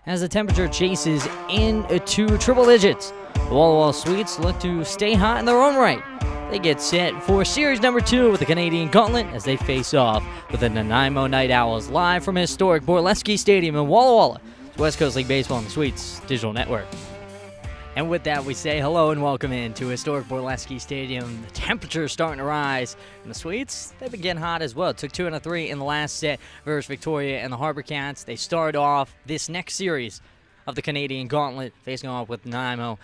as the temperature chases into triple digits. The Walla Sweets look to stay hot in their own right. They get set for series number 2 with the Canadian Gauntlet as they face off with the Nanaimo Night Owls live from historic Borleski Stadium in Walla Walla. It's West Coast League Baseball on the Sweets Digital Network. And with that, we say hello and welcome in to historic Borleski Stadium. The temperature's starting to rise, and the Sweets, they've been getting hot as well. Took 2 out of 3 in the last set versus Victoria and the Harbor Cats. They start off this next series of the Canadian Gauntlet, facing off with Nanaimo.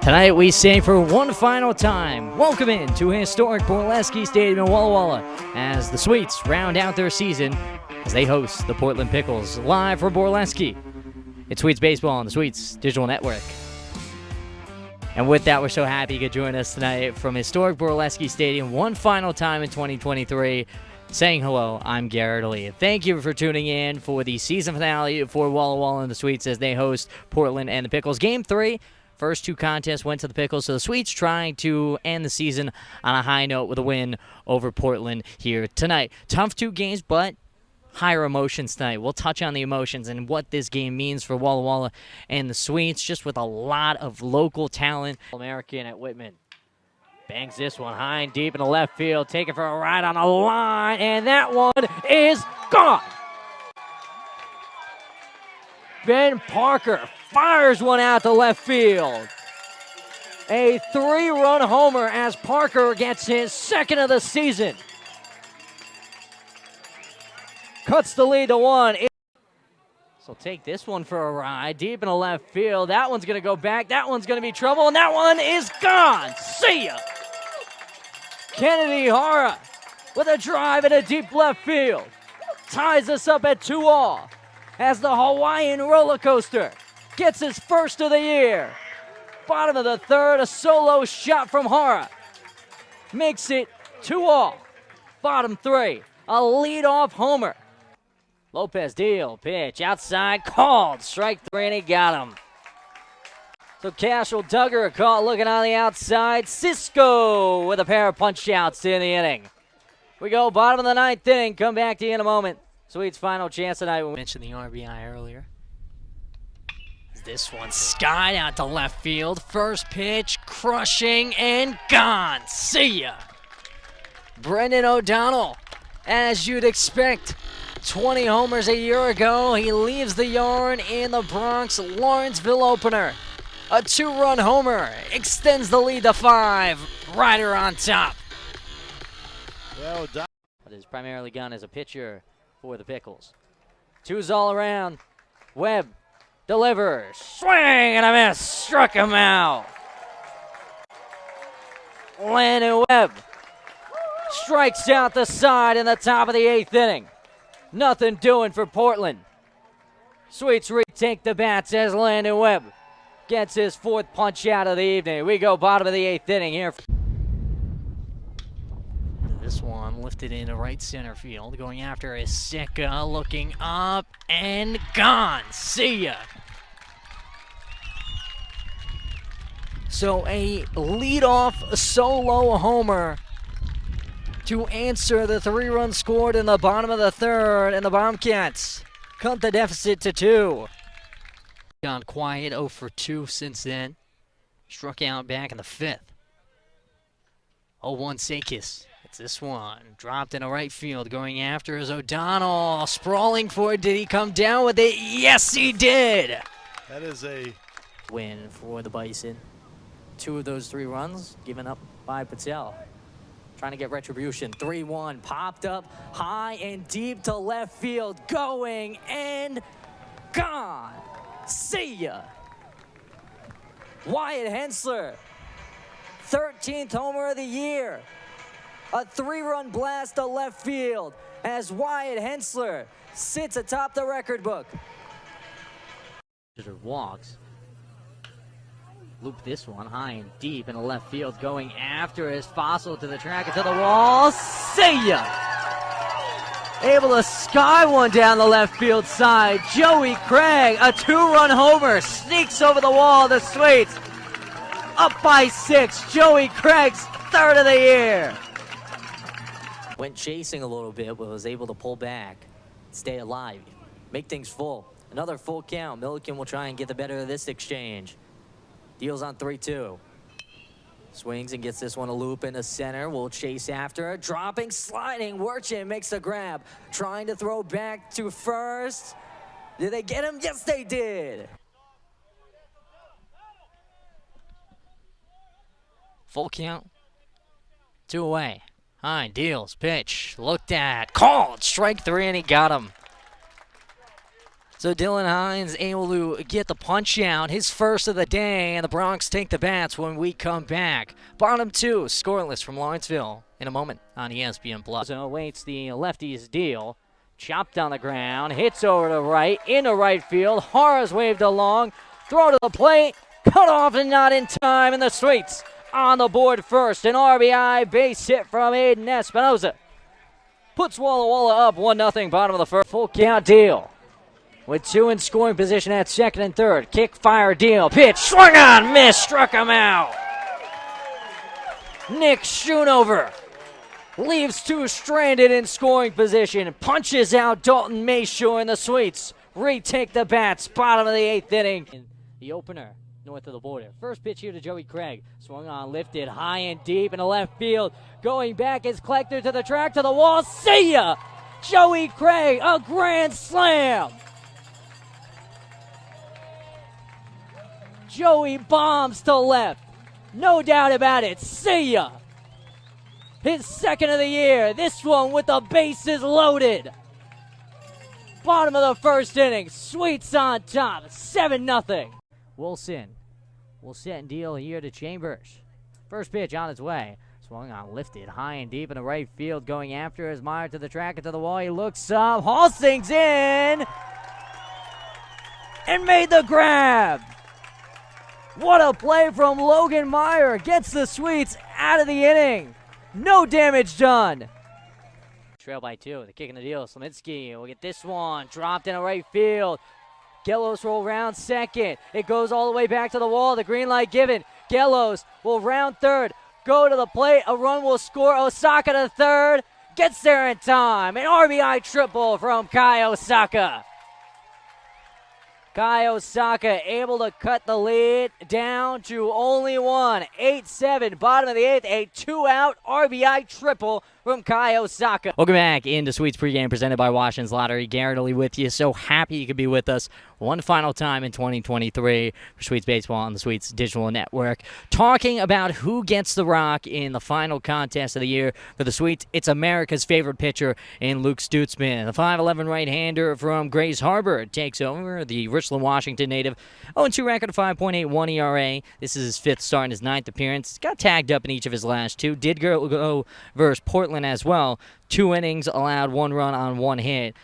Tonight, we say for one final time, welcome in to historic Borleski Stadium in Walla Walla as the Sweets round out their season as they host the Portland Pickles live from Borleski. It's Sweets Baseball on the Sweets Digital Network. And with that, we're so happy you could join us tonight from historic Borleski Stadium one final time in 2023. Saying hello, I'm Erdelyi. Thank you for tuning in for the season finale for Walla Walla and the Sweets as they host Portland and the Pickles. Game 3. First 2 contests went to the Pickles, so the Sweets trying to end the season on a high note with a win over Portland here tonight. Tough 2 games, but higher emotions tonight. We'll touch on the emotions and what this game means for Walla Walla and the Sweets, just with a lot of local talent. American at Whitman bangs this one high and deep in the left field, taking for a ride on the line, and that one is gone. Ben Parker fires one out to left field. A 3-run homer as Parker gets his second of the season. Cuts the lead to 1. So take this one for a ride deep in the left field. That one's going to go back. That one's going to be trouble, and that one is gone. See ya. Kennedy Hara with a drive in a deep left field. Ties us up at 2-all. As the Hawaiian roller coaster gets his first of the year. Bottom of the 3rd, a solo shot from Hara. Makes it 2-all. Bottom 3, a leadoff homer. Lopez deal, pitch, outside, called. Strike 3, and he got him. So Cashel Duggar caught looking on the outside. Cisco with a pair of punch-outs in the inning. We go bottom of the 9th inning. Come back to you in a moment. Sweets' final chance tonight. We mentioned the RBI earlier. This one skied out to left field. First pitch, crushing, and gone. See ya. Brendan O'Donnell, as you'd expect, 20 homers a year ago. He leaves the yard in the Bronx Lawrenceville opener. A 2-run homer extends the lead to 5. Ryder on top. But his primarily gun as a pitcher for the Pickles. 2s all around. Webb delivers. Swing and a miss. Struck him out. Landon Webb strikes out the side in the top of the 8th inning. Nothing doing for Portland. Sweets retake the bats as Landon Webb gets his 4th punch out of the evening. We go bottom of the 8th inning here. This one lifted into right center field. Going after is Sika, looking up and gone. See ya. So a leadoff solo homer to answer the 3-run scored in the bottom of the 3rd, and the Bobcats cut the deficit to 2. Gone quiet, 0 for 2 since then. Struck out back in the 5th. 0-1 Sakis. It's this one. Dropped into right field. Going after is O'Donnell. Sprawling for it. Did he come down with it? Yes, he did. That is a win for the Bison. 2 of those 3 runs given up by Patel. Trying to get retribution. 3-1. Popped up high and deep to left field. Going and gone. See ya. Wyatt Hensler. 13th homer of the year. A 3-run blast to left field as Wyatt Hensler sits atop the record book. Walks. Loop this one high and deep in the left field. Going after his Fossil to the track and to the wall. See ya! Able to sky one down the left field side. Joey Craig, a 2-run homer, sneaks over the wall. The Sweets up by 6. Joey Craig's 3rd of the year. Went chasing a little bit, but was able to pull back, stay alive, make things full. Another full count. Milliken will try and get the better of this exchange. Deals on 3-2. Swings and gets this one a loop in the center. Will chase after it. Dropping, sliding. Werchin makes the grab. Trying to throw back to first. Did they get him? Yes, they did. Full count. 2 away. Hine deals. Pitch. Looked at. Called. Strike 3, and he got him. So Dylan Hines able to get the punch out, his first of the day, and the Bronx take the bats when we come back. Bottom 2, scoreless from Lawrenceville in a moment on ESPN Plus. So awaits the lefty's deal. Chopped on the ground, hits over to right, into right field. Horace waved along, throw to the plate, cut off and not in time, and the Sweets on the board first. An RBI base hit from Aiden Espinoza. Puts Walla up 1-0, bottom of the first. Full count deal. With 2 in scoring position at second and third. Kick, fire, deal. Pitch, swung on, miss, struck him out. Nick Schoonover leaves 2 stranded in scoring position. Punches out Dalton Mayshore, and the Sweets retake the bats. Bottom of the 8th inning. The opener, north of the border. First pitch here to Joey Craig. Swung on, lifted high and deep in the left field. Going back is Kleckner to the track, to the wall. See ya! Joey Craig, a grand slam. Joey bombs to left. No doubt about it. See ya. His second of the year. This one with the bases loaded. Bottom of the first inning. Sweets on top. 7-0. Wilson will set and deal here to Chambers. First pitch on its way. Swung on, lifted high and deep in the right field. Going after his Meyer to the track and to the wall. He looks up. Halsing's in. And made the grab. What a play from Logan Meyer. Gets the Sweets out of the inning. No damage done. Trail by 2. The kick in the deal. Slominski will get this one. Dropped in a right field. Gellos will round second. It goes all the way back to the wall. The green light given. Gellos will round third. Go to the plate. A run will score. Osaka to third. Gets there in time. An RBI triple from Kai Osaka. Kai Osaka able to cut the lead down to only 1. 8-7, bottom of the 8th, a 2-out RBI triple from Kai Osaka. Welcome back into Sweets pregame presented by Washington's Lottery. Erdelyi with you. So happy you could be with us one final time in 2023 for Sweets Baseball on the Sweets Digital Network. Talking about who gets the rock in the final contest of the year for the Sweets. It's America's favorite pitcher in Luke Stutzman. The 5'11 right-hander from Grays Harbor takes over the Richland, Washington native. 0-2 record of 5.81 ERA. This is his 5th start and his 9th appearance. Got tagged up in each of his last 2. Did go versus Portland as well. 2 innings, allowed 1 run on 1 hit.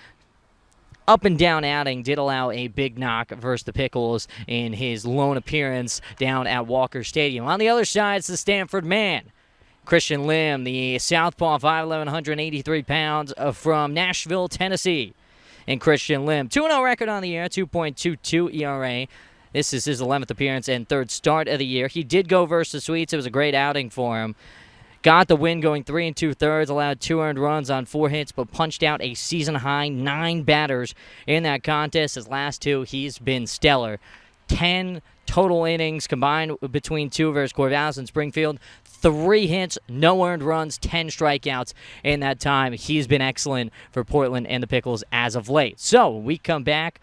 Up and down outing, did allow a big knock versus the Pickles in his lone appearance down at Walker Stadium. On the other side, it's the Stanford man. Christian Lim, the southpaw, 5'11", 183 pounds from Nashville, Tennessee. And Christian Lim, 2-0 record on the year, 2.22 ERA. This is his 11th appearance and 3rd start of the year. He did go versus the Sweets. It was a great outing for him. Got the win going 3 2/3, allowed 2 earned runs on 4 hits, but punched out a season-high 9 batters in that contest. His last 2, he's been stellar. 10 total innings combined between 2 versus Corvallis and Springfield. 3 hits, no earned runs, 10 strikeouts in that time. He's been excellent for Portland and the Pickles as of late. So when we come back,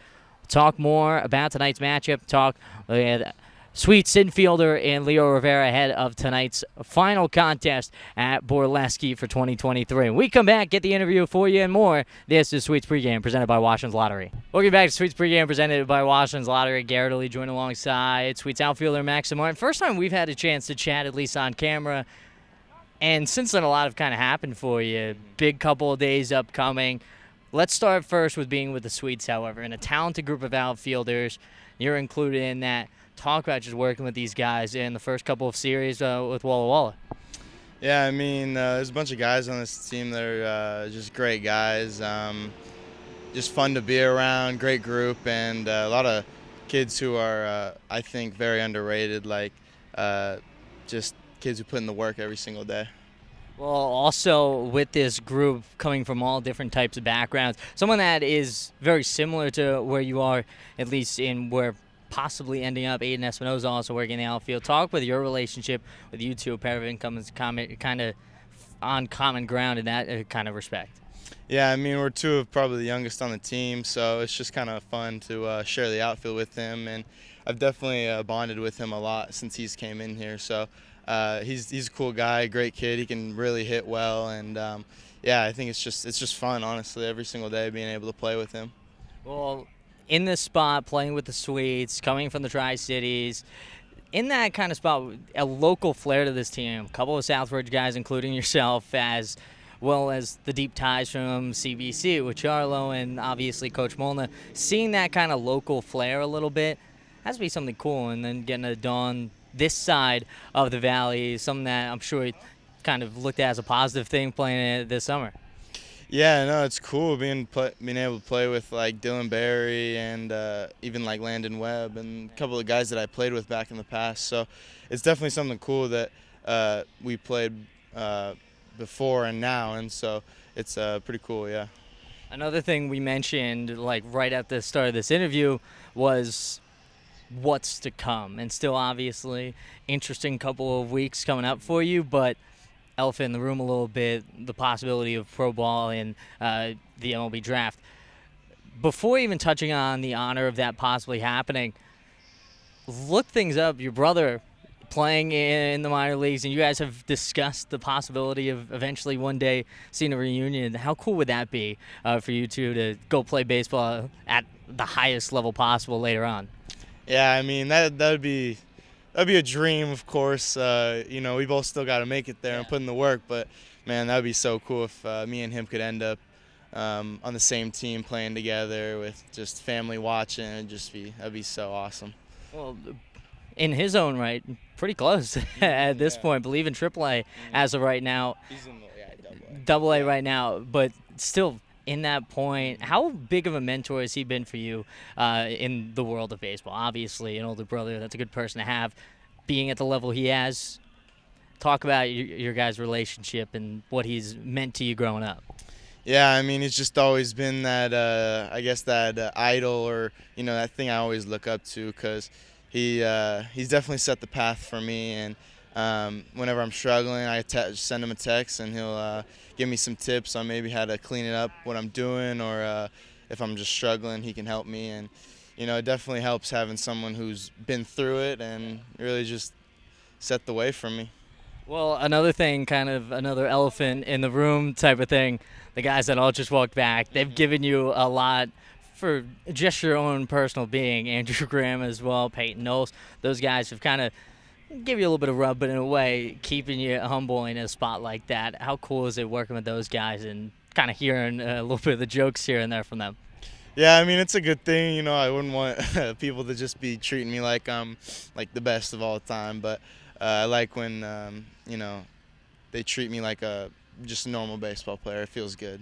talk more about tonight's matchup, talk with Sweets infielder and Leo Rivera ahead of tonight's final contest at Borleski for 2023. When we come back, get the interview for you and more. This is Sweets Pregame presented by Washington's Lottery. Welcome back to Sweets Pregame presented by Washington's Lottery. Erdelyi joined alongside Sweets outfielder Max Martin. First time we've had a chance to chat, at least on camera. And since then, a lot have kind of happened for you. Big couple of days upcoming. Let's start first with being with the Sweets, however, and a talented group of outfielders. You're included in that. Talk about just working with these guys in the first couple of series with Walla. Yeah, I mean, there's a bunch of guys on this team that are just great guys. Just fun to be around, great group, and a lot of kids who are, I think, very underrated, like just kids who put in the work every single day. Well, also with this group coming from all different types of backgrounds, someone that is very similar to where you are, at least in where possibly ending up, Aiden Espinoza also working in the outfield. Talk with your relationship with you two, a pair of incomes kind of on common ground in that kind of respect. Yeah, I mean, we're two of probably the youngest on the team, so it's just kind of fun to share the outfield with him, and I've definitely bonded with him a lot since he's came in here. So he's a cool guy, great kid. He can really hit well, and yeah, I think it's just fun, honestly, every single day being able to play with him. Well, in this spot, playing with the Sweets, coming from the Tri-Cities, in that kind of spot, a local flair to this team, a couple of Southbridge guys, including yourself, as well as the deep ties from CBC with Charlo and obviously Coach Molna, seeing that kind of local flair a little bit has to be something cool, and then getting it done this side of the valley is something that I'm sure he kind of looked at as a positive thing playing it this summer. Yeah, no, it's cool being able to play with like Dylan Berry and even like Landon Webb and a couple of guys that I played with back in the past. So it's definitely something cool that we played before and now, and so it's pretty cool, yeah. Another thing we mentioned, like right at the start of this interview, was what's to come, and still obviously interesting couple of weeks coming up for you, but elephant in the room a little bit, the possibility of pro ball in the MLB draft. Before even touching on the honor of that possibly happening, look things up. Your brother playing in the minor leagues, and you guys have discussed the possibility of eventually one day seeing a reunion. How cool would that be for you two to go play baseball at the highest level possible later on? Yeah, I mean, that'd be a dream, of course. You know, we both still got to make it there and put in the work, but man, that would be so cool if me and him could end up on the same team playing together with just family watching. That'd be so awesome. Well, in his own right, pretty close at this point. Believe in AAA as of right now. He's in Double A right now, but still in that point, how big of a mentor has he been for you in the world of baseball? Obviously, an older brother, that's a good person to have. Being at the level he has, talk about your guys' relationship and what he's meant to you growing up. Yeah, I mean, he's just always been that, I guess, that idol, or, you know, that thing I always look up to, because he's definitely set the path for me, and whenever I'm struggling, I send him a text, and he'll give me some tips on maybe how to clean it up, what I'm doing, or if I'm just struggling, he can help me. And, you know, it definitely helps having someone who's been through it and really just set the way for me. Well, another thing, kind of another elephant in the room type of thing, the guys that all just walked back, they've given you a lot for just your own personal being. Andrew Graham as well, Peyton Knowles, those guys have kind of give you a little bit of rub, but in a way, keeping you humble in a spot like that. How cool is it working with those guys and kind of hearing a little bit of the jokes here and there from them? Yeah, I mean, it's a good thing. You know, I wouldn't want people to just be treating me like I'm like the best of all time, but I like when, you know, they treat me like just a normal baseball player. It feels good.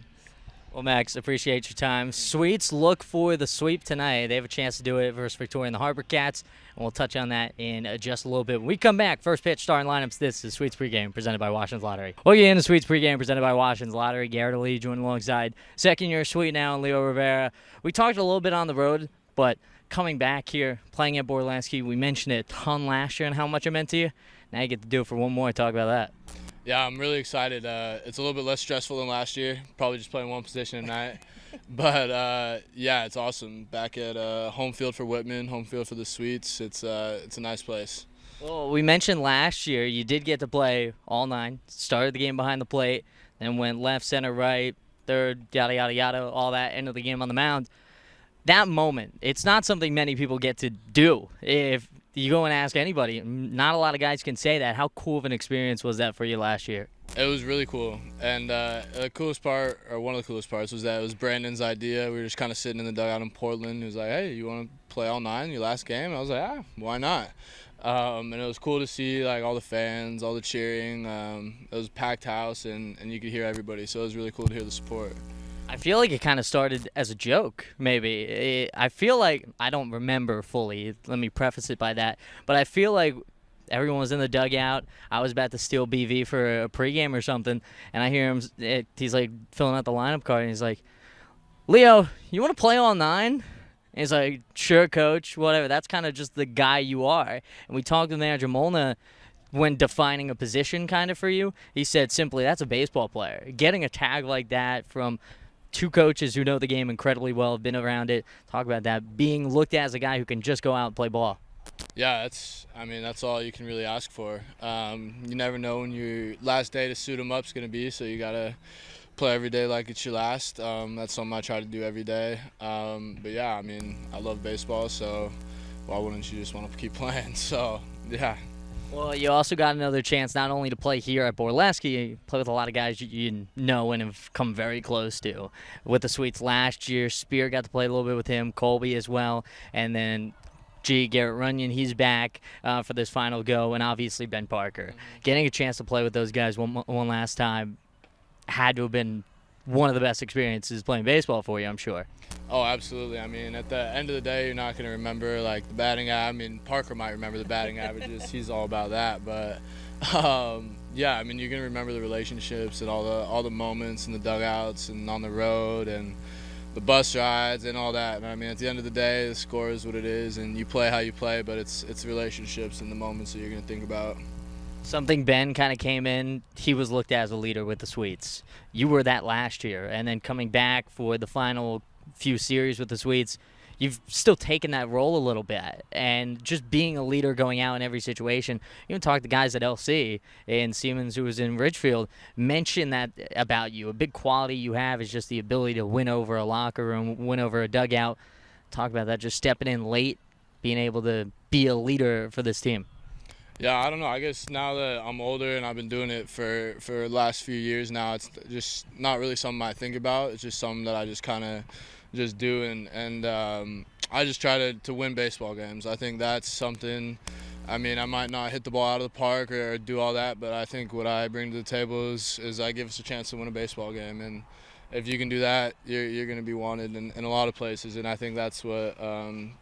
Well, Max, appreciate your time. Sweets, look for the sweep tonight. They have a chance to do it versus Victoria and the Harbor Cats, and we'll touch on that in just a little bit. When we come back, first pitch, starting lineups. This is Sweets Pregame, presented by Washington's Lottery. Well, yeah, in the Sweets Pregame, presented by Washington's Lottery. Erdelyi joined alongside second-year Sweet now and Leo Rivera. We talked a little bit on the road, but coming back here, playing at Borlansky, we mentioned it a ton last year and how much it meant to you. Now you get to do it for one more. Talk about that. Yeah, I'm really excited. It's a little bit less stressful than last year. Probably just playing one position at night. But, yeah, it's awesome. Back at home field for Whitman, home field for the Sweets. It's a nice place. Well, we mentioned last year you did get to play all nine. Started the game behind the plate, then went left, center, right, third, yada, yada, yada, all that, end of the game on the mound. That moment, it's not something many people get to do. If you go and ask anybody, not a lot of guys can say that. How cool of an experience was that for you last year? It was really cool. And the coolest part, or one of the coolest parts, was that it was Brandon's idea. We were just kind of sitting in the dugout in Portland. He was like, hey, you want to play all nine your last game? I was like, why not? And it was cool to see like all the fans, all the cheering. It was a packed house, and you could hear everybody. So it was really cool to hear the support. I feel like it kind of started as a joke, maybe. I feel like, I don't remember fully, let me preface it by that, but I feel like Everyone was in the dugout. I was about to steal BV for a pregame or something, and I hear him. He's like filling out the lineup card, and he's like, "Leo, you want to play all 9?" And he's like, "Sure, coach, whatever." That's kind of just the guy you are. And we talked to manager Molna when defining a position kind of for you. He said simply, that's a baseball player. Getting a tag like that from 2 coaches who know the game incredibly well, have been around it, talk about that, being looked at as a guy who can just go out and play ball. Yeah, that's all you can really ask for. You never know when your last day to suit them up is going to be, so you got to play every day like it's your last. That's something I try to do every day. But yeah, I mean, I love baseball, so why wouldn't you just want to keep playing? So, yeah. Well, you also got another chance not only to play here at Borleski, you play with a lot of guys you know and have come very close to. With the Sweets last year, Spear got to play a little bit with him, Colby as well, and then Garrett Runyon, he's back for this final go, and obviously Ben Parker. Getting a chance to play with those guys one last time had to have been one of the best experiences playing baseball for you, I'm sure. Oh, absolutely. I mean, at the end of the day, you're not going to remember, like, the batting average. I mean, Parker might remember the batting averages. He's all about that. But, yeah, I mean, you're going to remember the relationships and all the moments in the dugouts and on the road and the bus rides and all that. And I mean, at the end of the day, the score is what it is, and you play how you play, but it's relationships and the moments that you're going to think about. Something Ben kind of came in, he was looked at as a leader with the Sweets. You were that last year, and then coming back for the final few series with the Sweets, you've still taken that role a little bit. And just being a leader going out in every situation, you even talk to guys at LC, and Siemens, who was in Ridgefield, mentioned that about you. A big quality you have is just the ability to win over a locker room, win over a dugout. Talk about that, just stepping in late, being able to be a leader for this team. Yeah, I don't know. I guess now that I'm older and I've been doing it for the last few years now, it's just not really something I think about. It's just something that I just kind of just do, and I just try to win baseball games. I think that's something. I mean, I might not hit the ball out of the park or do all that, but I think what I bring to the table is I give us a chance to win a baseball game. And if you can do that, you're going to be wanted in a lot of places, and I think that's what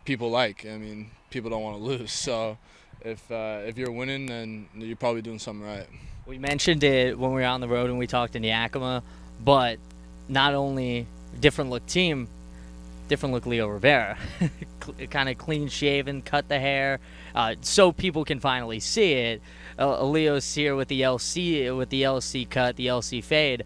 people like. I mean, people don't want to lose, so if you're winning, then you're probably doing something right. We mentioned it when we were on the road and we talked in Yakima, but not only different look team, different look Leo Rivera. Kind of clean shaven, cut the hair, so people can finally see it. Leo's here with the LC cut, the LC fade.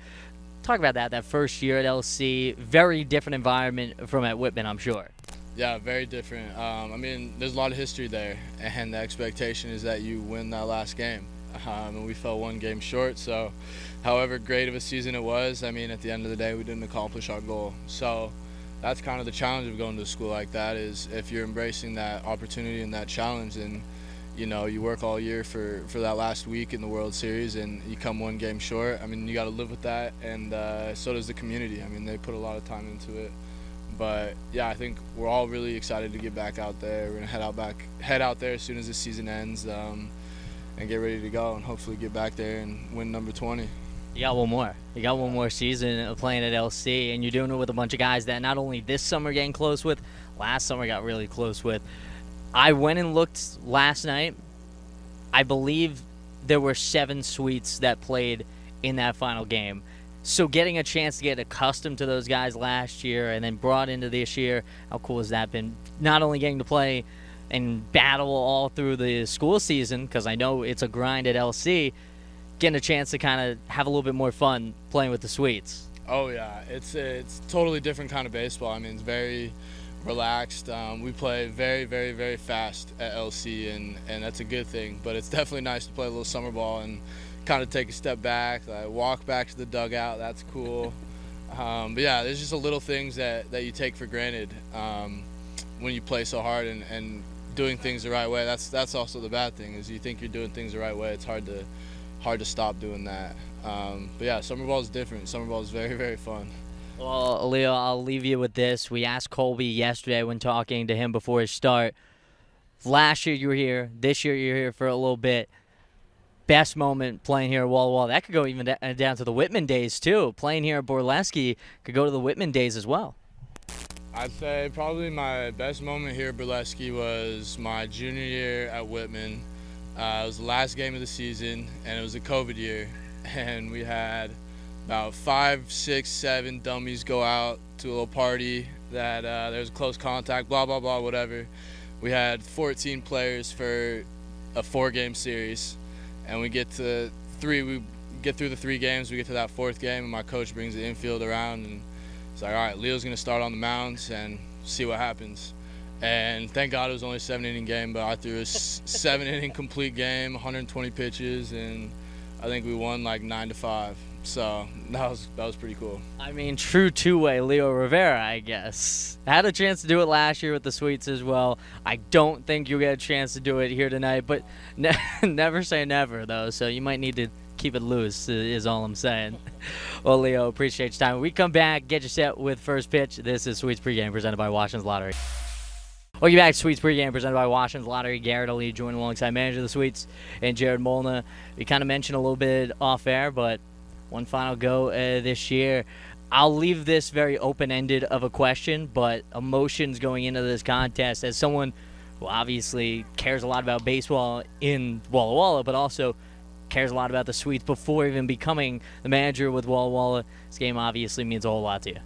Talk about that first year at LC, very different environment from at Whitman, I'm sure. Yeah, very different. I mean, there's a lot of history there, and the expectation is that you win that last game. And we fell 1 game short, so however great of a season it was, I mean, at the end of the day, we didn't accomplish our goal. So that's kind of the challenge of going to a school like that, is if you're embracing that opportunity and that challenge, and you know, you work all year for that last week in the World Series and you come 1 game short, I mean, you got to live with that, and so does the community. I mean, they put a lot of time into it. But yeah, I think we're all really excited to get back out there. We're gonna head out there as soon as the season ends, and get ready to go, and hopefully get back there and win number 20. You got one more. You got one more season of playing at LC, and you're doing it with a bunch of guys that not only this summer getting close with, last summer got really close with. I went and looked last night. I believe there were 7 Sweets that played in that final game. So getting a chance to get accustomed to those guys last year and then brought into this year, how cool has that been? Not only getting to play and battle all through the school season, because I know it's a grind at LC, getting a chance to kind of have a little bit more fun playing with the Sweets. Oh yeah, it's totally different kind of baseball. I mean, it's very relaxed. We play very, very, very fast at LC, and that's a good thing. But it's definitely nice to play a little summer ball and kind of take a step back, like walk back to the dugout. That's cool. But yeah, there's just a little things that you take for granted when you play so hard and doing things the right way. That's also the bad thing, is you think you're doing things the right way. It's hard to stop doing that. But yeah, summer ball is different. Summer ball is very, very fun. Well, Leo, I'll leave you with this. We asked Colby yesterday when talking to him before his start. Last year you were here. This year you're here for a little bit. Best moment playing here at Walla. That could go even down to the Whitman days, too. Playing here at Borleski could go to the Whitman days as well. I'd say probably my best moment here at Borleski was my junior year at Whitman. It was the last game of the season, and it was a COVID year. And we had about 5, 6, 7 dummies go out to a little party that there was close contact, blah, blah, blah, whatever. We had 14 players for a 4-game series, and we get through the 3 games, we get to that 4th game, and my coach brings the infield around, and it's like, all right, Leo's going to start on the mounds and see what happens. And thank God it was only a 7-inning game, but I threw a 7-inning complete game, 120 pitches, and I think we won like 9-5. So that was pretty cool. I mean, true two-way Leo Rivera, I guess. Had a chance to do it last year with the Sweets as well. I don't think you'll get a chance to do it here tonight, but never say never, though. So you might need to keep it loose is all I'm saying. Well, Leo, appreciate your time. When we come back, get you set with first pitch. This is Sweets Pregame presented by Washington's Lottery. Welcome back to Sweets Pregame presented by Washington's Lottery. Erdelyi joined alongside manager of the Sweets and Jared Molna. We kind of mentioned a little bit off air, but one final go this year. I'll leave this very open-ended of a question, but emotions going into this contest as someone who obviously cares a lot about baseball in Walla Walla, but also cares a lot about the Sweets before even becoming the manager with Walla Walla. This game obviously means a whole lot to you.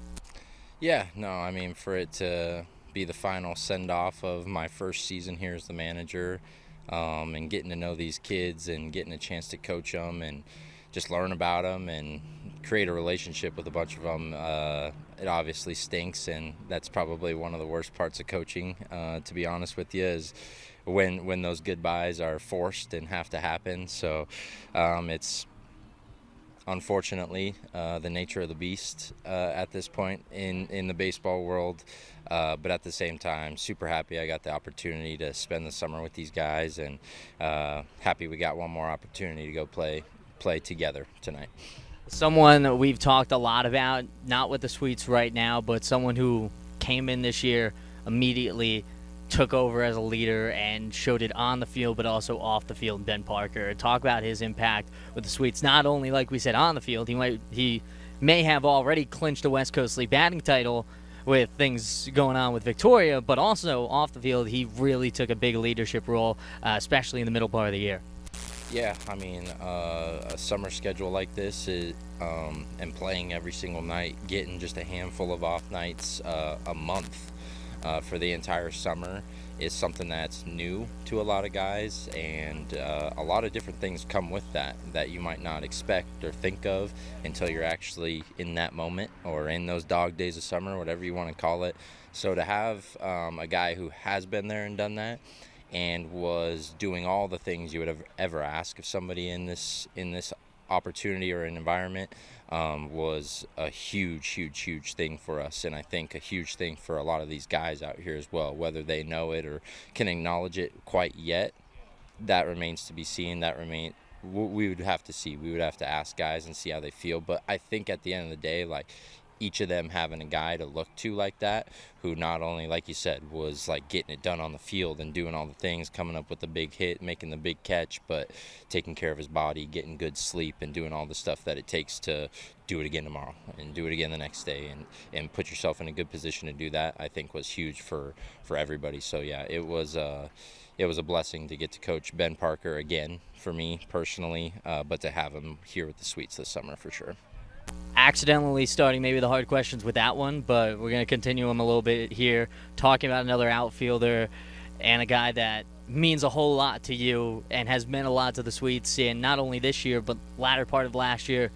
Yeah, no, I mean, for it to be the final send-off of my first season here as the manager, and getting to know these kids and getting a chance to coach them and just learn about them and create a relationship with a bunch of them, it obviously stinks, and that's probably one of the worst parts of coaching, to be honest with you, is when those goodbyes are forced and have to happen. So it's unfortunately the nature of the beast at this point in the baseball world, but at the same time, super happy I got the opportunity to spend the summer with these guys, and happy we got one more opportunity to go play together tonight. Someone that we've talked a lot about, not with the Sweets right now, but someone who came in this year, immediately took over as a leader and showed it on the field but also off the field, Ben Parker. Talk about his impact with the Sweets, not only, like we said, on the field. He may have already clinched a West Coast League batting title with things going on with Victoria, but also off the field, he really took a big leadership role, especially in the middle part of the year. Yeah, I mean, a summer schedule like this is, and playing every single night, getting just a handful of off nights a month for the entire summer is something that's new to a lot of guys, and a lot of different things come with that you might not expect or think of until you're actually in that moment or in those dog days of summer, whatever you want to call it. So to have a guy who has been there and done that and was doing all the things you would have ever asked of somebody in this opportunity or an environment was a huge thing for us, and I think a huge thing for a lot of these guys out here as well. Whether they know it or can acknowledge it quite yet, that remains to be seen. We would have to see. We would have to ask guys and see how they feel. But I think at the end of the day, like, each of them having a guy to look to like that, who not only, like you said, was like getting it done on the field and doing all the things, coming up with the big hit, making the big catch, but taking care of his body, getting good sleep, and doing all the stuff that it takes to do it again tomorrow and do it again the next day, and put yourself in a good position to do that, I think was huge for everybody. So yeah, it was a blessing to get to coach Ben Parker again for me personally, but to have him here with the Sweets this summer for sure. Accidentally starting maybe the hard questions with that one, but we're going to continue them a little bit here, talking about another outfielder and a guy that means a whole lot to you and has meant a lot to the Sweets in not only this year but latter part of last year.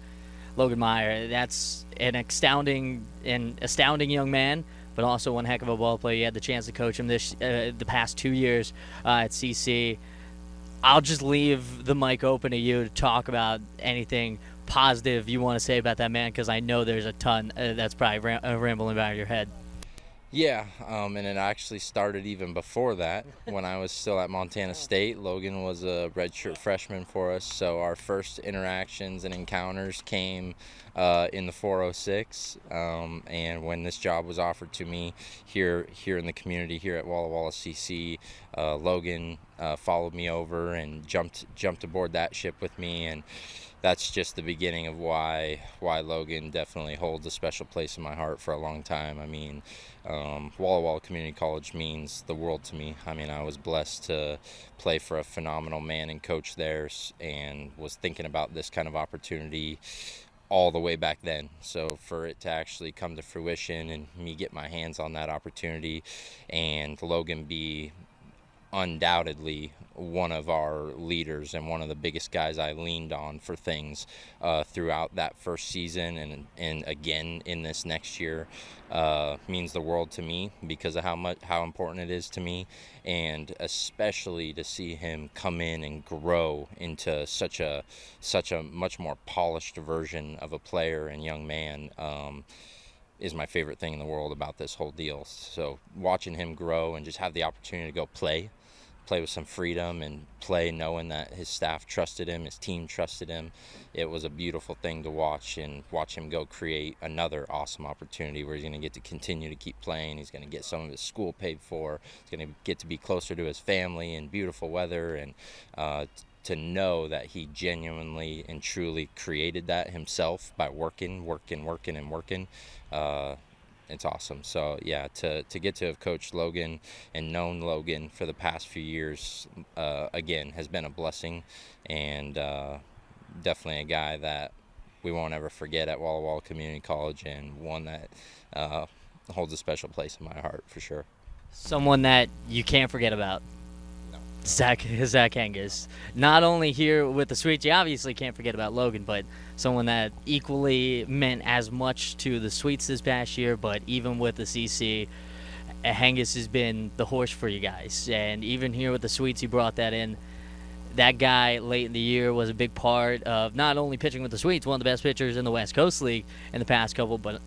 Logan Meyer, that's an astounding young man, but also one heck of a ball player. You had the chance to coach him the past 2 years at CC. I'll just leave the mic open to you to talk about anything positive you want to say about that man, because I know there's a ton that's probably rambling about your head. Yeah, and it actually started even before that. When I was still at Montana State, Logan was a redshirt freshman for us, so our first interactions and encounters came in the 406, and when this job was offered to me here in the community here at Walla Walla CC, Logan followed me over and jumped aboard that ship with me, and that's just the beginning of why Logan definitely holds a special place in my heart for a long time. I mean, Walla Community College means the world to me. I mean, I was blessed to play for a phenomenal man and coach there, and was thinking about this kind of opportunity all the way back then. So for it to actually come to fruition and me get my hands on that opportunity, and Logan be undoubtedly one of our leaders and one of the biggest guys I leaned on for things throughout that first season and again in this next year, means the world to me because of how important it is to me, and especially to see him come in and grow into such a much more polished version of a player and young man. Is my favorite thing in the world about this whole deal. So watching him grow and just have the opportunity to go play with some freedom and play knowing that his staff trusted him, his team trusted him, it was a beautiful thing to watch, and watch him go create another awesome opportunity where he's going to get to continue to keep playing. He's going to get some of his school paid for. He's going to get to be closer to his family in beautiful weather, and to know that he genuinely and truly created that himself by working. It's awesome. So yeah, to get to have coached Logan and known Logan for the past few years, again, has been a blessing, and definitely a guy that we won't ever forget at Walla Community College, and one that holds a special place in my heart for sure. Someone that you can't forget about. Zach Henges. Not only here with the Sweets, you obviously can't forget about Logan, but someone that equally meant as much to the Sweets this past year, but even with the CC, Henges has been the horse for you guys. And even here with the Sweets, he brought that in. That guy late in the year was a big part of not only pitching with the Sweets, one of the best pitchers in the West Coast League in the past couple, but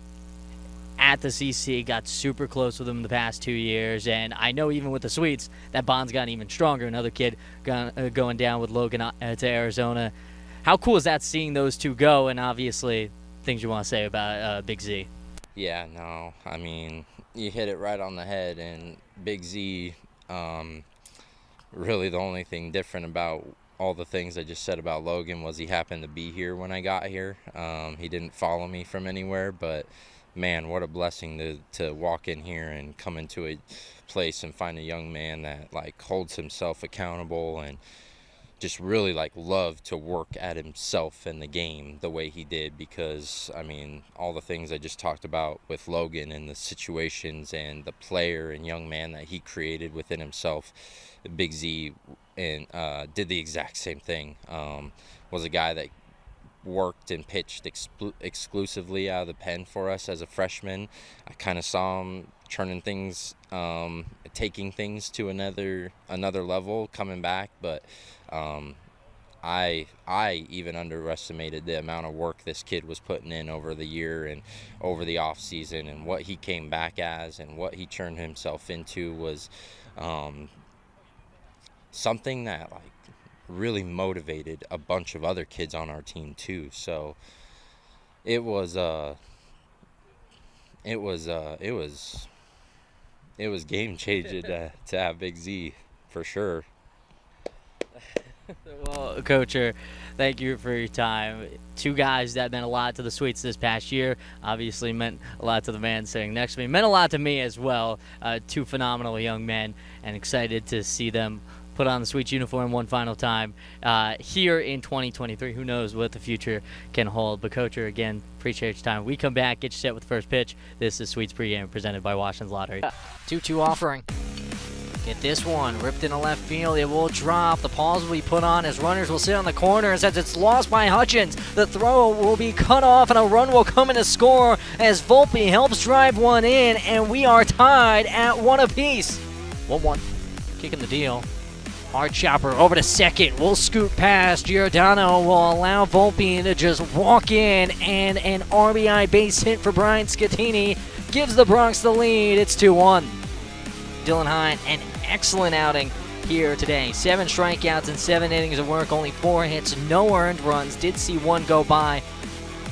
at the CC, got super close with him in the past 2 years, and I know even with the Sweets, that bond's gotten even stronger. Another kid going down with Logan to Arizona. How cool is that seeing those two go, and obviously things you want to say about Big Z? Yeah, no, I mean, you hit it right on the head, and Big Z, really the only thing different about all the things I just said about Logan was he happened to be here when I got here. He didn't follow me from anywhere, but man, what a blessing to walk in here and come into a place and find a young man that like holds himself accountable and just really like loved to work at himself in the game the way he did. Because I mean, all the things I just talked about with Logan and the situations and the player and young man that he created within himself, Big Z and did the exact same thing. Was a guy that worked and pitched exclusively out of the pen for us as a freshman. I kind of saw him turning things, taking things to another level, coming back. But I even underestimated the amount of work this kid was putting in over the year and over the off season, and what he came back as and what he turned himself into was something that like really motivated a bunch of other kids on our team too. So it was game changing to have Big Z for sure. Well, Coacher, thank you for your time. Two guys that meant a lot to the Sweets this past year. Obviously meant a lot to the man sitting next to me. Meant a lot to me as well. Two phenomenal young men, and excited to see them put on the Sweets uniform one final time here in 2023. Who knows what the future can hold. But Coacher, again, appreciate your time. We come back, get you set with the first pitch. This is Sweets pregame presented by Washington's Lottery. 2-2 offering. Get this one ripped into left field. It will drop. The pause will be put on as runners will sit on the corner. And since it's lost by Hutchins, the throw will be cut off and a run will come in to score as Volpe helps drive one in, and we are tied at one apiece. 1-1. Kicking the deal. Hard chopper over to second. We'll scoot past. Giordano will allow Volpe to just walk in, and an RBI base hit for Brian Scattini gives the Bronx the lead. It's 2-1. Dylan Hine, an excellent outing here today. 7 strikeouts and 7 innings of work, only 4 hits, no earned runs. Did see one go by,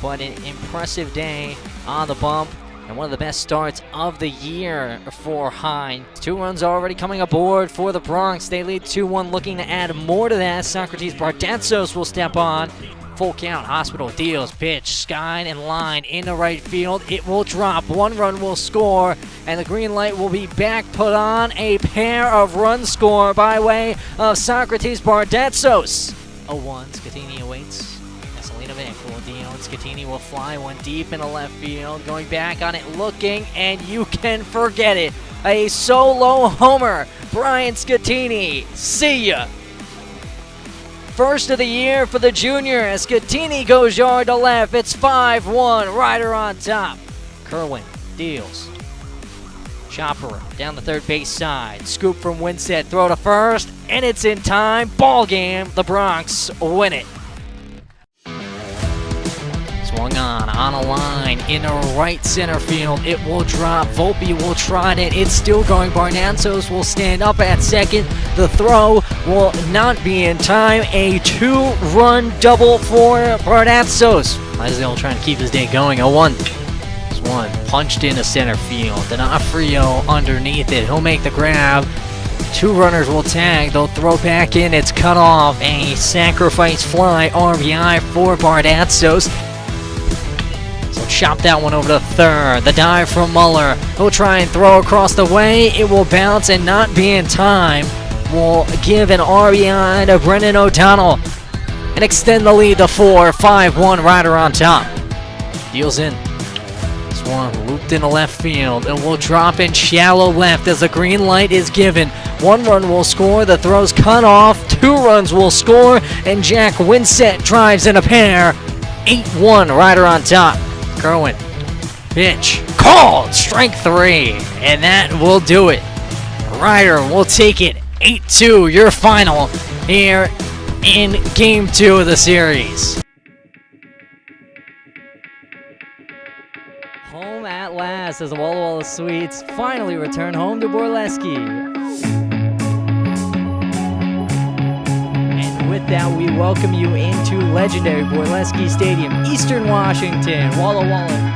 but an impressive day on the bump. And one of the best starts of the year for Hine. 2 runs already coming aboard for the Bronx. They lead 2-1, looking to add more to that. Socrates Bardetsos will step on Full count, Hospital deals, pitch, Skine and line into right field. It will drop, 1 run will score, and the green light will be back put on. A pair of runs score by way of Socrates Bardetsos. 0-1, Scatini awaits. Gasolina Vic will deal, and Scatini will fly one deep into left field. Going back on it, looking, and you can forget it. A solo homer, Brian Scatini. See ya. First of the year for the junior as Scatini goes yard to left. It's 5-1, Ryder on top. Kerwin deals. Chopper down the third base side. Scoop from Winset, throw to first, and it's in time. Ball game, the Bronx win it. Swung on a line in a right center field. It will drop. Volpe will trot it. It's still going. Barnanzos will stand up at second. The throw will not be in time. A 2-run double for Barnanzos. Mizell trying to keep his day going. 0-1. This one punched into center field. D'Onofrio underneath it. He'll make the grab. 2 runners will tag. They'll throw back in. It's cut off. A sacrifice fly RBI for Barnanzos. Chop that one over to third. The dive from Muller. He'll try and throw across the way. It will bounce and not be in time. Will give an RBI to Brendan O'Donnell and extend the lead to 4. 5-1, Ryder on top. Deals in. This one looped into left field and will drop in shallow left as the green light is given. 1 run will score. The throw's cut off. 2 runs will score. And Jack Winset drives in a pair. 8-1, Ryder on top. Kerwin, pitch, called, strike 3, and that will do it. Ryder will take it 8-2, your final here in Game 2 of the series. Home at last as the Walla Walla Sweets finally return home to Borleski. With that, we welcome you into legendary Borleski Stadium, Eastern Washington. Walla Walla.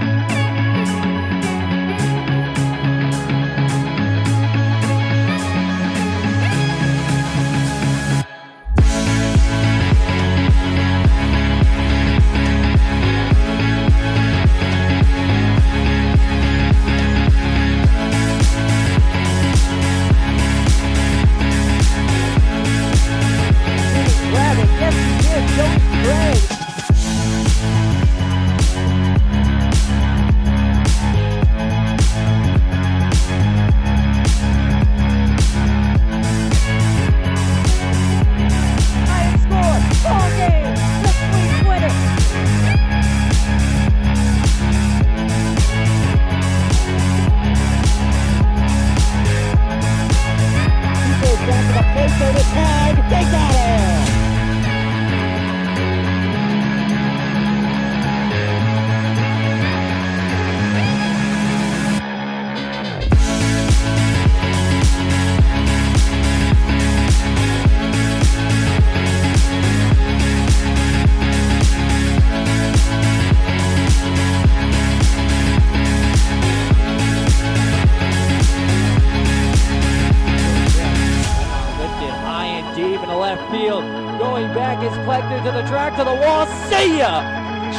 Going back is collected to the track, to the wall. See ya!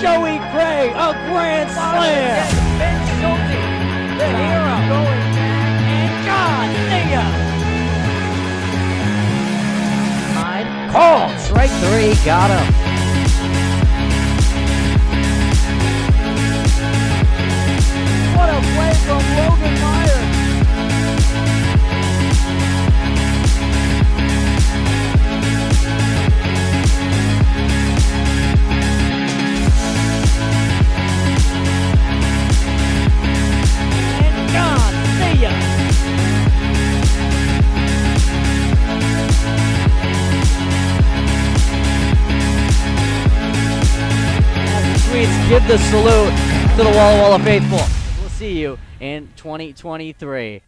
Joey Gray, a grand slam! The hero going back, and God, see ya! Called, strike 3, got him. What a play from Logan Myers! Give the salute to the Walla Walla faithful. We'll see you in 2023.